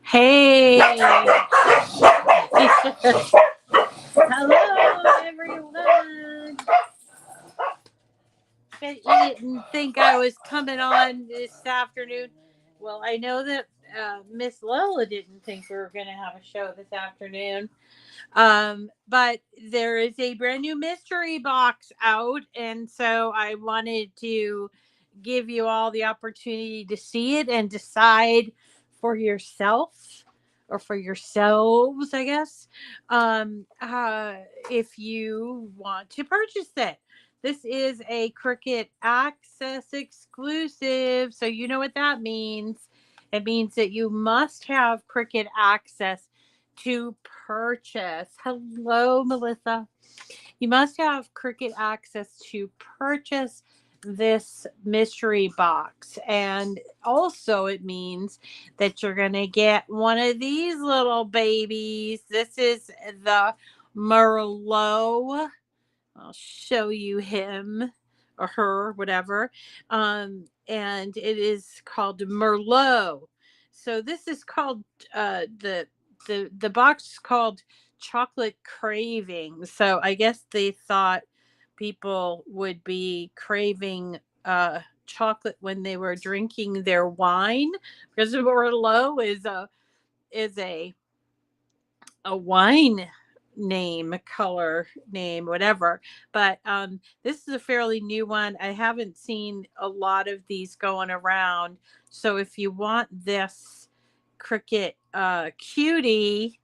Hey, hello everyone. Bet you didn't think I was coming on this afternoon. Well, I know that Miss Lola didn't think we were going to have a show this afternoon. But there is a brand new mystery box out, and so I wanted to give you all the opportunity to see it and decide for yourself or for yourselves, I guess, if you want to purchase it. This is a Cricut Access exclusive, so you know what that means. It means that you must have Cricut Access to purchase. Hello, Melissa. You must have Cricut Access to purchase this mystery box. And also, it means that you're going to get one of these little babies. This is the Merlot. I'll show you him or her, whatever. And it is called Merlot. So this is called the box is called Chocolate Cravings. So I guess they thought people would be craving chocolate when they were drinking their wine, because Merlot is a wine name, color name, whatever. But this is a fairly new one. I haven't seen a lot of these going around. So if you want this Cricut Cutie,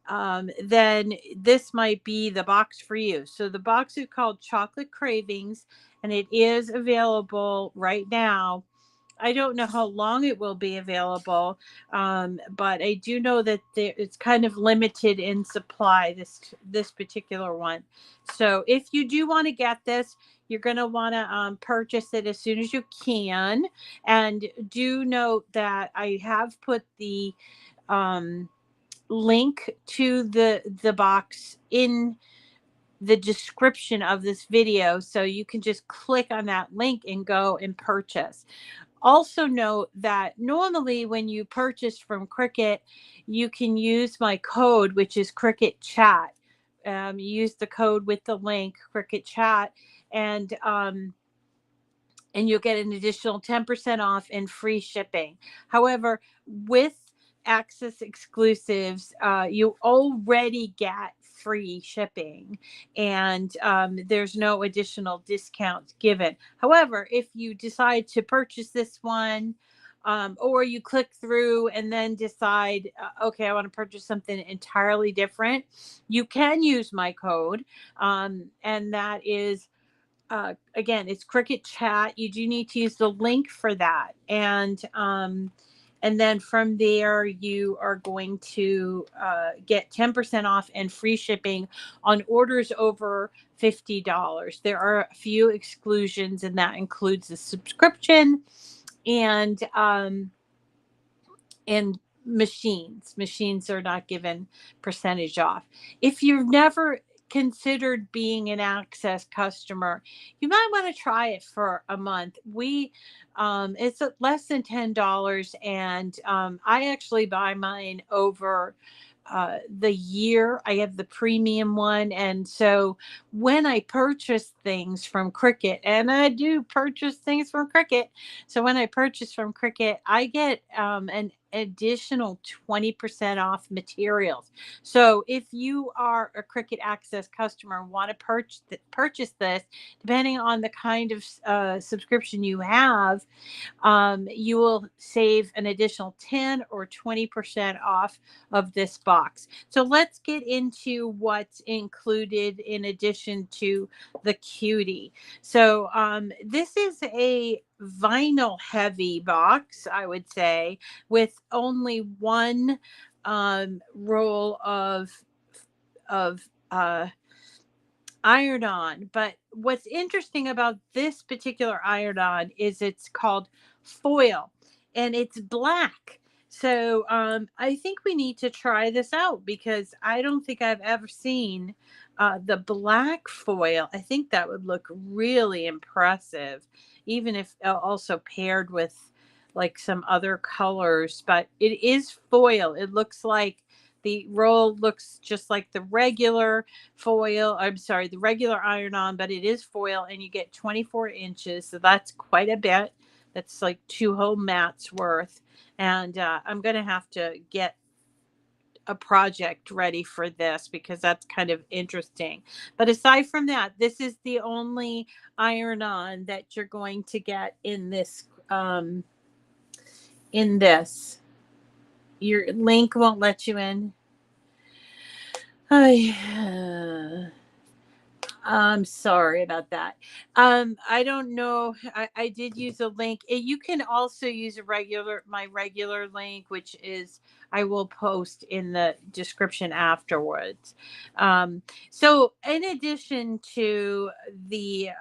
then this might be the box for you. So the box is called Chocolate Cravings, and it is available right now. I don't know how long it will be available, but I do know that it's kind of limited in supply. This particular one. So if you do want to get this, you're going to want to purchase it as soon as you can. And do note that I have put the um, link to the box in the description of this video, so you can just click on that link and go and purchase. Also note that normally when you purchase from Cricut, you can use my code, which is Cricut Chat. Use the code with the link Cricut Chat, and you'll get an additional 10% off and free shipping. However, with Access exclusives, you already get free shipping, and there's no additional discounts given. However, if you decide to purchase this one, or you click through and then decide, okay, I want to purchase something entirely different, you can use my code, and that is again, it's Cricut Chat. You do need to use the link for that, and then from there you are going to get 10% off and free shipping on orders over $50. There are a few exclusions, and that includes the subscription and machines are not given percentage off. If you've never considered being an Access customer, you might want to try it for a month. We It's at less than $10, and I actually buy mine over the year. I have the premium one, and so when I purchase things from Cricut, and I do purchase things from Cricut, so when I purchase from Cricut, I get an additional 20% off materials. So if you are a Cricut Access customer and want to purchase this, depending on the kind of subscription you have, you will save an additional 10 or 20% off of this box. So let's get into what's included in addition to the Cutie. So this is a vinyl heavy box, I would say, with only one roll of iron on. But what's interesting about this particular iron on is it's called foil, and it's black. So I think we need to try this out, because I don't think I've ever seen the black foil. I think that would look really impressive, even if also paired with like some other colors, but it is foil. It looks like the roll looks just like the regular foil. I'm sorry, the regular iron-on, but it is foil, and you get 24 inches. So that's quite a bit. That's like 2 whole mats worth. And I'm going to have to get a project ready for this because that's kind of interesting. But aside from that, this is the only iron-on that you're going to get in this. Your link won't let you in. I'm sorry about that. I don't know. I did use a link. You can also use my regular link, which is I will post in the description afterwards. So in addition to the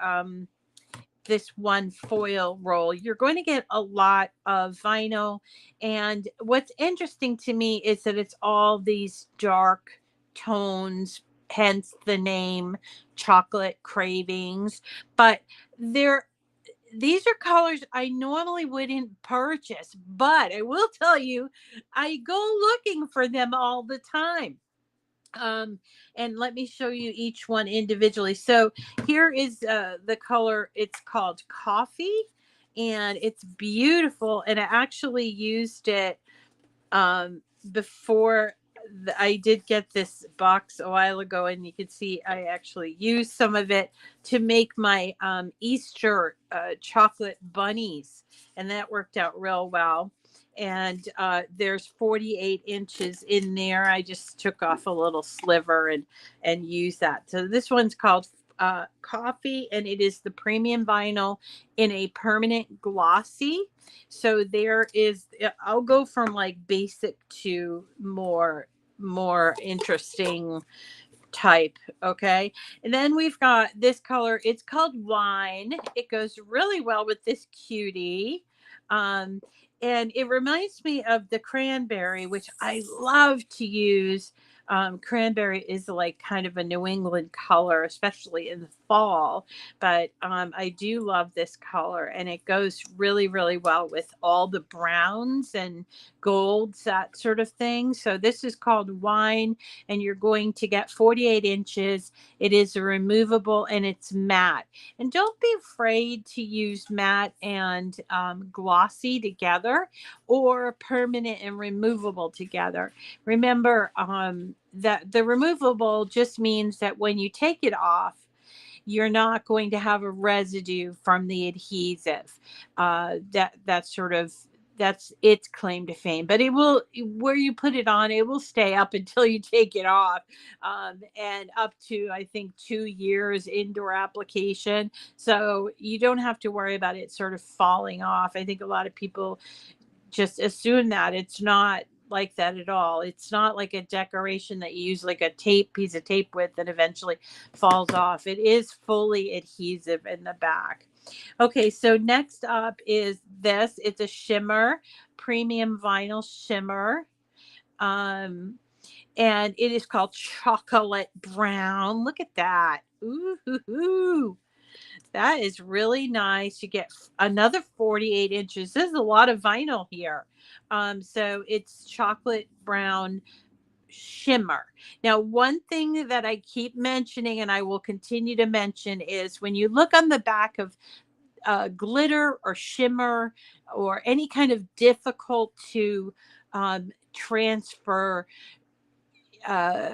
this one foil roll, you're going to get a lot of vinyl. And what's interesting to me is that it's all these dark tones, hence the name Chocolate Cravings. But these are colors I normally wouldn't purchase, but I will tell you, I go looking for them all the time. And let me show you each one individually. So here is the color. It's called Coffee, and it's beautiful. And I actually used it before I did get this box a while ago, and you can see I actually used some of it to make my Easter chocolate bunnies, and that worked out real well. And there's 48 inches in there. I just took off a little sliver and used that. So this one's called Coffee, and it is the premium vinyl in a permanent glossy. So there is, I'll go from like basic to more interesting type. Okay. And then we've got this color. It's called Wine. It goes really well with this Cutie. Um, and it reminds me of the cranberry, which I love to use. Cranberry is like kind of a New England color, especially in the fall. But I do love this color, and it goes really, really well with all the browns and golds, that sort of thing. So this is called Wine, and you're going to get 48 inches. It is a removable, and it's matte. And don't be afraid to use matte and glossy together, or permanent and removable together. Remember that the removable just means that when you take it off, you're not going to have a residue from the adhesive. That's sort of, that's its claim to fame. But it will, where you put it on, it will stay up until you take it off, and up to, I think, 2 years indoor application. So you don't have to worry about it sort of falling off. I think a lot of people just assume that. It's not like that at all. It's not like a decoration that you use like a piece of tape with that eventually falls off. It is fully adhesive in the back. Okay, so next up is this. It's a shimmer, premium vinyl shimmer. Um, and it is called Chocolate Brown. Look at that. Ooh. That is really nice. You get another 48 inches. There's a lot of vinyl here. So it's chocolate brown shimmer. Now, one thing that I keep mentioning, and I will continue to mention, is when you look on the back of glitter or shimmer or any kind of difficult to transfer uh,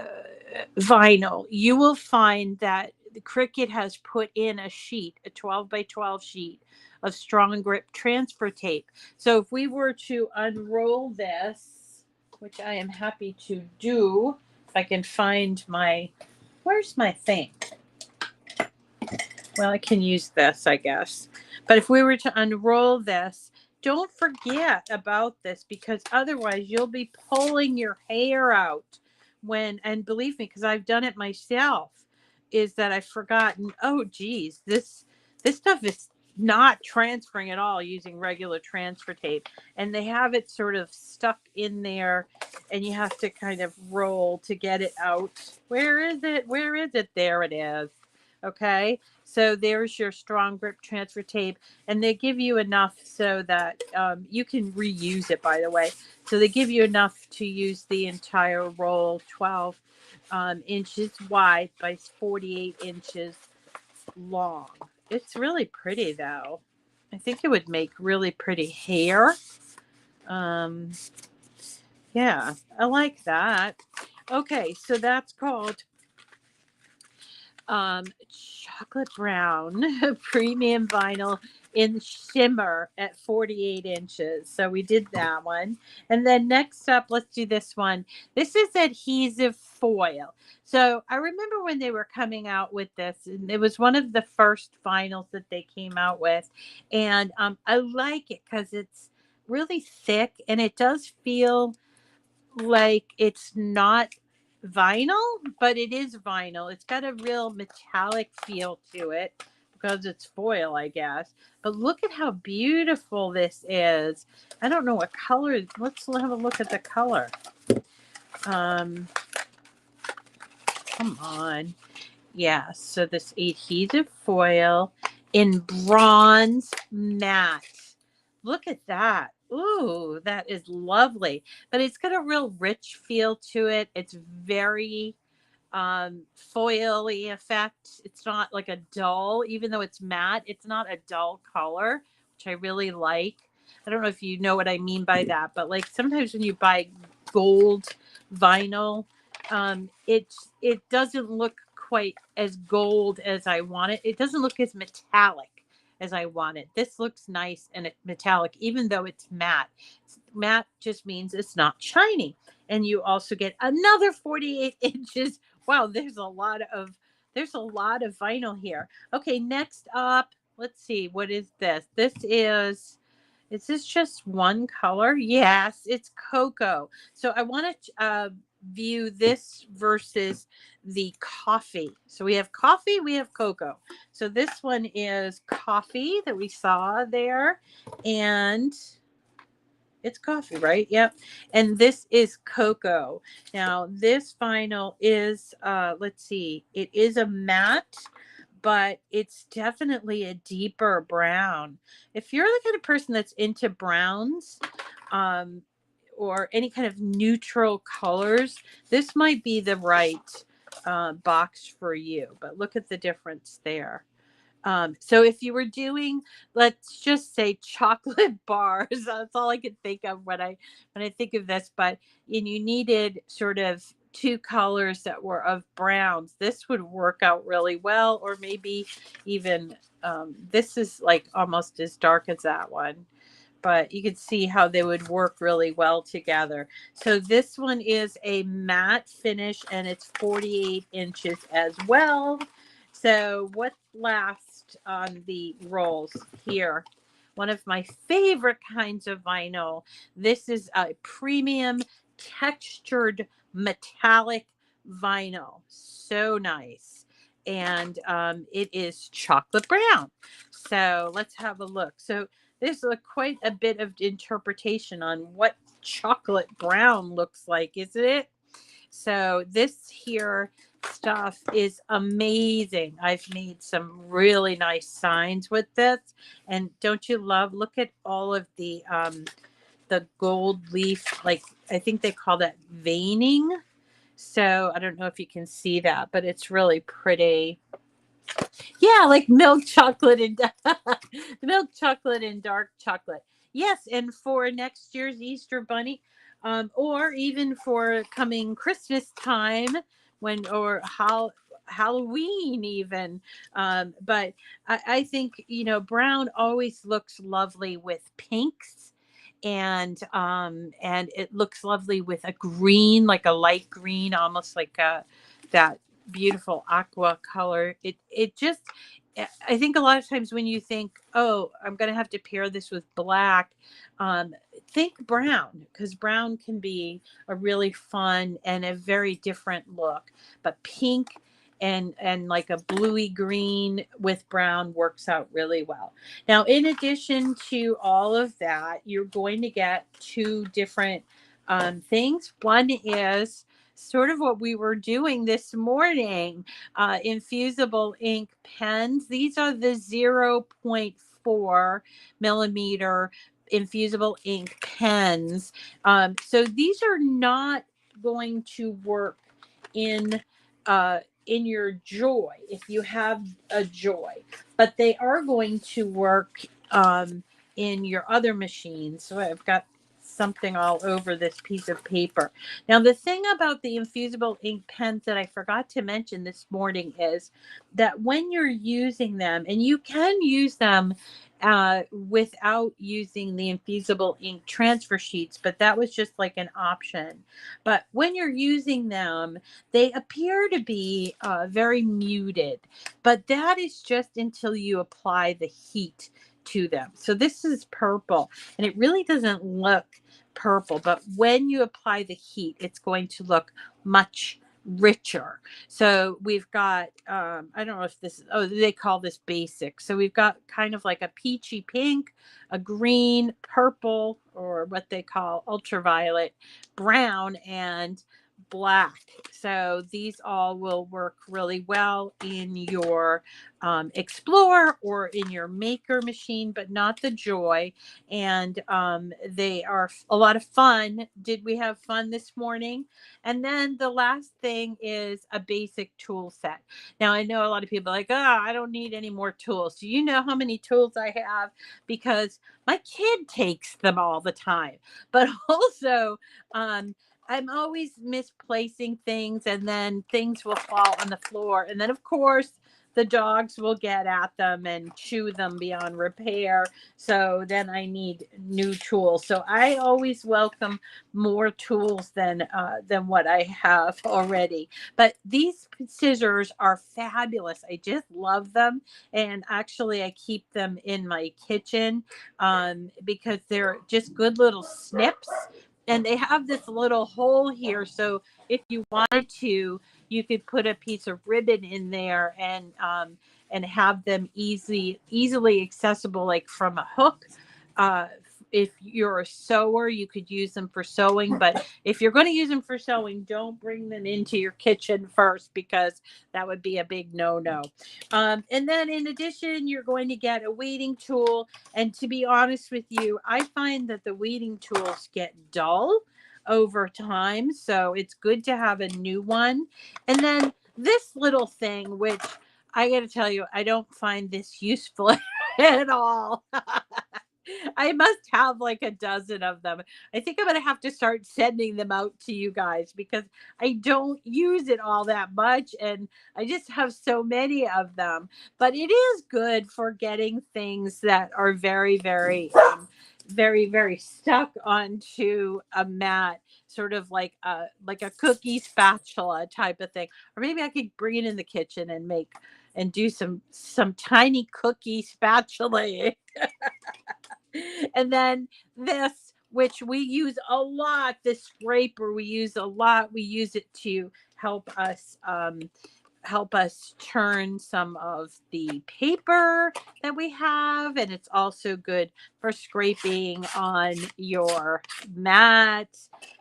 vinyl, you will find that the Cricut has put in a sheet, a 12 by 12 sheet of strong grip transfer tape. So if we were to unroll this, which I am happy to do, if I can find where's my thing? Well, I can use this, I guess. But if we were to unroll this, don't forget about this, because otherwise you'll be pulling your hair out and believe me, because I've done it myself, is that I've forgotten, oh geez, this stuff is not transferring at all using regular transfer tape. And they have it sort of stuck in there, and you have to kind of roll to get it out. Where is it? There it is. Okay, so there's your strong grip transfer tape, and they give you enough so that you can reuse it, by the way. So they give you enough to use the entire roll, 12 inches wide by 48 inches long. It's really pretty, though. I think it would make really pretty hair. Um, yeah, I like that. Okay, so that's called chocolate brown premium vinyl in shimmer at 48 inches. So we did that one. And then next up, let's do this one. This is adhesive foil. So I remember when they were coming out with this, and it was one of the first vinyls that they came out with. And I like it because it's really thick and it does feel like it's not vinyl, but it is vinyl. It's got a real metallic feel to it because it's foil, I guess. But look at how beautiful this is. I don't know what color. Let's have a look at the color. Come on. Yeah, so this adhesive foil in bronze matte. Look at that. Ooh, that is lovely. But it's got a real rich feel to it. It's very foily effect. It's not like a dull, even though it's matte, it's not a dull color, which I really like. I don't know if you know what I mean by that, but like sometimes when you buy gold vinyl, it doesn't look quite as gold as I want it. It doesn't look as metallic as I want it. This looks nice and it's metallic, even though it's matte. Matte just means it's not shiny. And you also get another 48 inches. Wow, there's a lot of vinyl here. Okay, next up, let's see, what is this? Is this just one color? Yes, it's cocoa. So I want to view this versus the coffee. So we have coffee, we have cocoa. So this one is coffee that we saw there, and it's coffee, right? Yep. And this is cocoa. Now, this vinyl is, let's see, it is a matte, but it's definitely a deeper brown. If you're the kind of person that's into browns, um, or any kind of neutral colors, this might be the right box for you. But look at the difference there. So if you were doing, let's just say chocolate bars, that's all I could think of when I think of this. But and you needed sort of two colors that were of browns, this would work out really well. Or maybe even this is like almost as dark as that one, but you could see how they would work really well together. So this one is a matte finish and it's 48 inches as well. So what last on the rolls here? One of my favorite kinds of vinyl. This is a premium textured metallic vinyl. So nice. And it is chocolate brown. So let's have a look. So there's quite a bit of interpretation on what chocolate brown looks like, isn't it? So this here stuff is amazing. I've made some really nice signs with this. And don't you love, look at all of the gold leaf, like I think they call that veining. So I don't know if you can see that, but it's really pretty. Yeah, like milk chocolate and milk chocolate and dark chocolate. Yes, and for next year's Easter bunny, or even for coming Christmas time when or how Halloween even. But I think brown always looks lovely with pinks, and it looks lovely with a green, like a light green, almost like that beautiful aqua color. It just, I think a lot of times when you think, oh, I'm going to have to pair this with black, think brown, because brown can be a really fun and a very different look. But pink and like a bluey green with brown works out really well. Now, in addition to all of that, you're going to get two different things. One is sort of what we were doing this morning. Infusible ink pens. These are the 0.4 millimeter infusible ink pens. So these are not going to work in your Joy if you have a Joy, but they are going to work in your other machines. So I've got something all over this piece of paper. Now, the thing about the infusible ink pens that I forgot to mention this morning is that when you're using them, and you can use them without using the infusible ink transfer sheets, but that was just like an option. But when you're using them, they appear to be very muted, but that is just until you apply the heat to them. So this is purple, and it really doesn't look purple, but when you apply the heat, it's going to look much richer. So we've got, I don't know if this, oh, they call this basic. So we've got kind of like a peachy pink, a green, purple, or what they call ultraviolet, brown, and black. So these all will work really well in your Explorer or in your Maker machine, but not the Joy. And they are a lot of fun. Did we have fun this morning? And then the last thing is a basic tool set. Now, I know a lot of people are like, oh, I don't need any more tools. Do you know how many tools I have? Because my kid takes them all the time. But also, I'm always misplacing things, and then things will fall on the floor. And then, of course, the dogs will get at them and chew them beyond repair. So then I need new tools. So I always welcome more tools than what I have already. But these scissors are fabulous. I just love them. And actually, I keep them in my kitchen because they're just good little snips. And they have this little hole here. So if you wanted to, you could put a piece of ribbon in there and have them easily accessible, like from a hook. If you're a sewer, you could use them for sewing. But if you're going to use them for sewing, don't bring them into your kitchen first, because that would be a big no-no. And then in addition, you're going to get a weeding tool. And to be honest with you, I find that the weeding tools get dull over time. So it's good to have a new one. And then this little thing, which I got to tell you, I don't find this useful at all. I must have like a dozen of them. I think I'm going to have to start sending them out to you guys, because I don't use it all that much, and I just have so many of them. But it is good for getting things that are very, very stuck onto a mat, sort of like a cookie spatula type of thing. Or maybe I could bring it in the kitchen and do some tiny cookie spatula. And then this, which we use a lot, this scraper we use a lot. We use it to help us turn some of the paper that we have, and it's also good for scraping on your mat.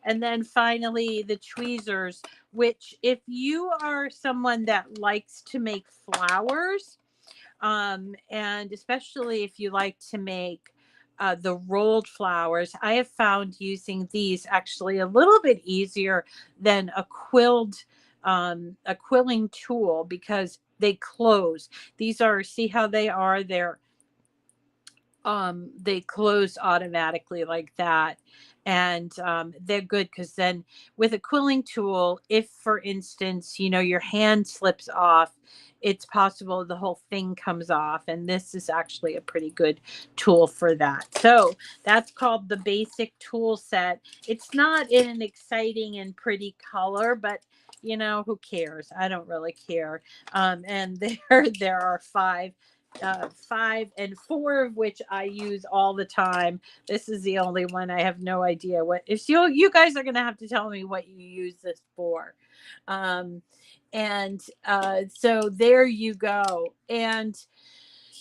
And then finally, the tweezers, which if you are someone that likes to make flowers, and especially if you like to make the rolled flowers, I have found using these actually a little bit easier than a quilling tool, because they close. These are, see how they are? They close automatically like that. And they're good, because then with a quilling tool, if for instance, your hand slips off, it's possible the whole thing comes off. And this is actually a pretty good tool for that. So that's called the basic tool set. It's not in an exciting and pretty color, but who cares? I don't really care. And there are five, and four of which I use all the time. This is the only one I have no idea what. If you guys are going to have to tell me what you use this for. And so there you go. And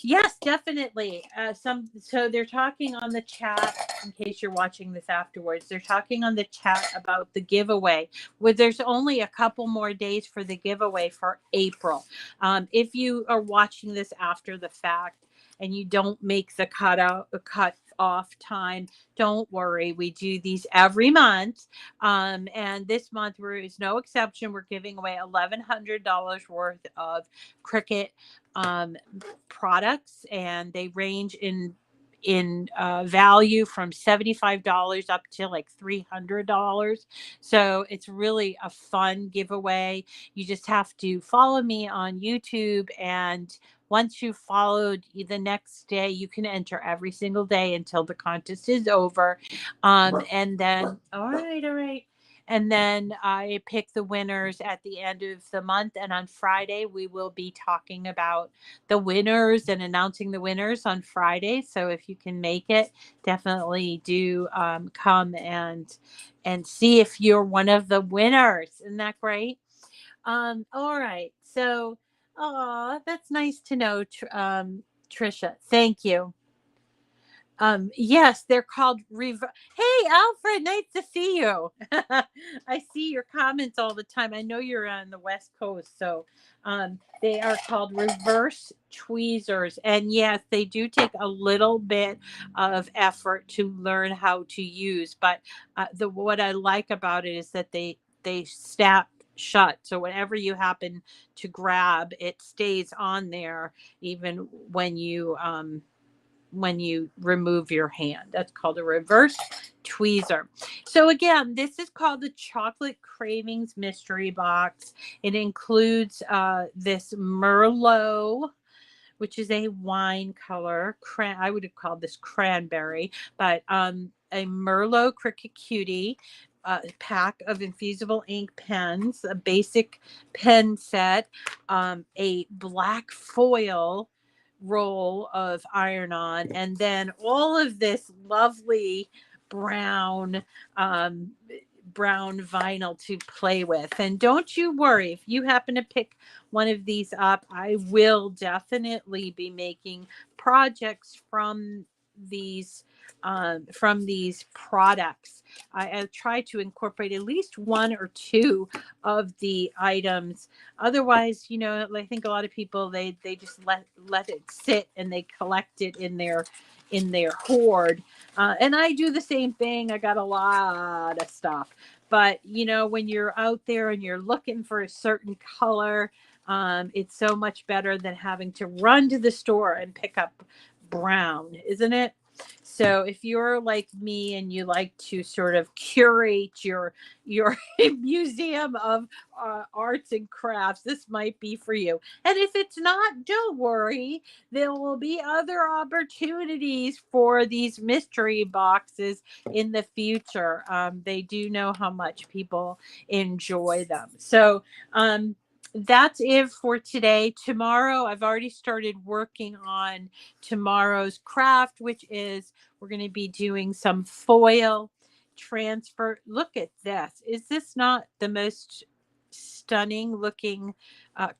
yes, definitely. So they're talking on the chat in case you're watching this afterwards. They're talking on the chat about the giveaway, where there's only a couple more days for the giveaway for April. If you are watching this after the fact and you don't make the cut off time, don't worry. We do these every month. And this month is no exception. We're giving away $1,100 worth of Cricut products, and they range in value from $75 up to like $300. So it's really a fun giveaway. You just have to follow me on YouTube, and once you've followed, the next day you can enter every single day until the contest is over. And then all right, and then I pick the winners at the end of the month. And on Friday, we will be talking about the winners and announcing the winners on Friday. So if you can make it, definitely do come and see if you're one of the winners. Isn't that great? All right. So, that's nice to know, Trisha. Thank you. Yes, they're called Hey, Alfred, nice to see you. I see your comments all the time. I know you're on the West Coast, so they are called reverse tweezers. And yes, they do take a little bit of effort to learn how to use, but what I like about it is that they snap shut. So whenever you happen to grab, it stays on there even when you remove your hand. That's called a reverse tweezer. So again, this is called the Chocolate Cravings Mystery Box. It includes this Merlot, which is a wine color. I would have called this cranberry, but a Merlot Cricut Cutie, pack of Infusible Ink Pens, a basic pen set, a black foil roll of iron-on, and then all of this lovely brown vinyl to play with. And don't you worry, if you happen to pick one of these up, I will definitely be making projects from these products. I try to incorporate at least one or two of the items. Otherwise, I think a lot of people they just let it sit and they collect it in their hoard. And I do the same thing. I got a lot of stuff. But when you're out there and you're looking for a certain color, it's so much better than having to run to the store and pick up brown, isn't it? So if you're like me and you like to sort of curate your museum of arts and crafts, this might be for you. And if it's not, don't worry. There will be other opportunities for these mystery boxes in the future. They do know how much people enjoy them. So that's it for today. Tomorrow, I've already started working on tomorrow's craft, which is we're going to be doing some foil transfer. Look at this. Is this not the most stunning looking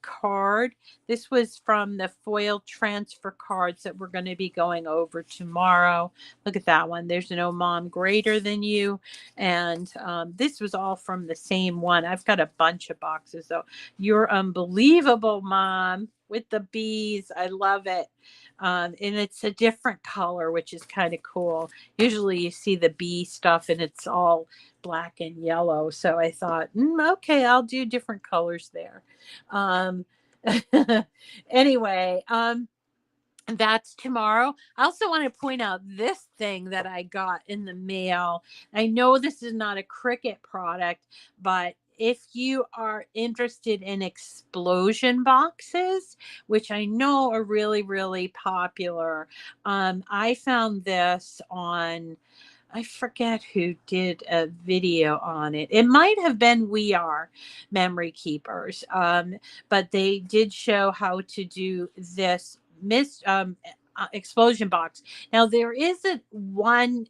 card? This was from the foil transfer cards that we're going to be going over tomorrow. Look at that one. There's no mom greater than you. And this was all from the same one. I've got a bunch of boxes. So you're unbelievable, Mom, with the bees. I love it. And it's a different color, which is kind of cool. Usually you see the bee stuff and it's all black and yellow. So I thought, okay, I'll do different colors there. Anyway, that's tomorrow. I also want to point out this thing that I got in the mail. I know this is not a Cricut product, but if you are interested in explosion boxes, which I know are really, really popular, I found this on, I forget who did a video on it. It might have been We Are Memory Keepers, but they did show how to do this explosion box. Now there is one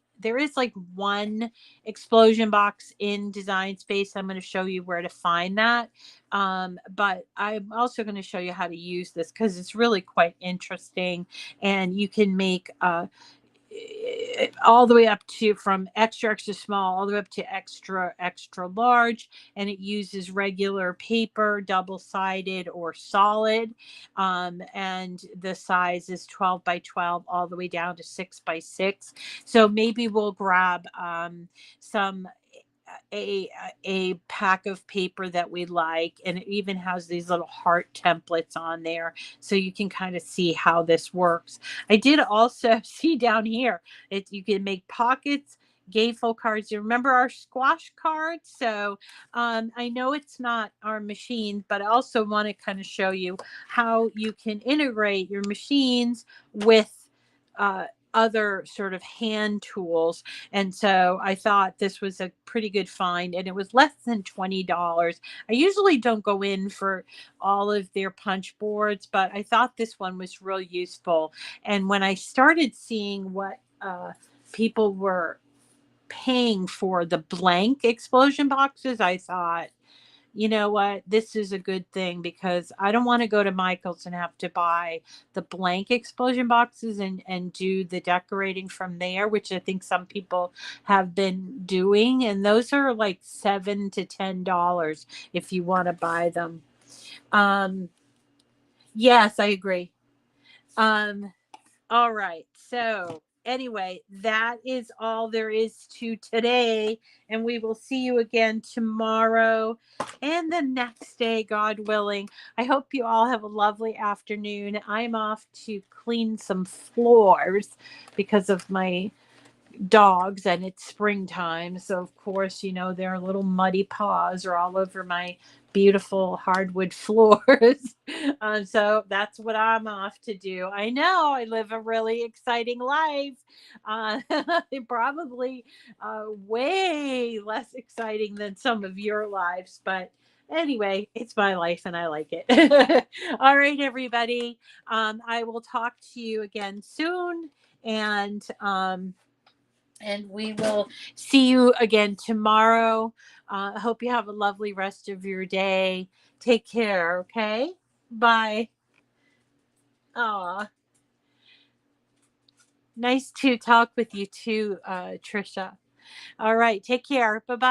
explosion box in Design Space. I'm going to show you where to find that. But I'm also going to show you how to use this because it's really quite interesting, and you can make all the way up to from extra extra small all the way up to extra extra large, and it uses regular paper, double-sided or solid, and the size is 12 by 12 all the way down to 6 by 6. So maybe we'll grab some a a pack of paper that we like, and it even has these little heart templates on there, so you can kind of see how this works. I did also see down here you can make pockets, gatefold cards. You remember our squash cards? So I know it's not our machine, but I also want to kind of show you how you can integrate your machines with uh, other sort of hand tools. And so I thought this was a pretty good find, and it was less than $20. I usually don't go in for all of their punch boards, but I thought this one was real useful. And when I started seeing what people were paying for the blank explosion boxes, I thought, you know what, this is a good thing, because I don't want to go to Michael's and have to buy the blank explosion boxes and do the decorating from there, which I think some people have been doing. And those are like $7 to $10 if you want to buy them. Yes, I agree. All right. So anyway, that is all there is to today. And we will see you again tomorrow and the next day, God willing. I hope you all have a lovely afternoon. I'm off to clean some floors because of my dogs, and it's springtime, so of course, you know, their little muddy paws are all over my beautiful hardwood floors. So that's what I'm off to do. I know I live a really exciting life, uh, probably way less exciting than some of your lives, but anyway, it's my life and I like it. All right, everybody, I will talk to you again soon, and we will see you again tomorrow. I hope you have a lovely rest of your day. Take care, okay? Bye. Aw, nice to talk with you too, Trisha. All right, take care. Bye-bye.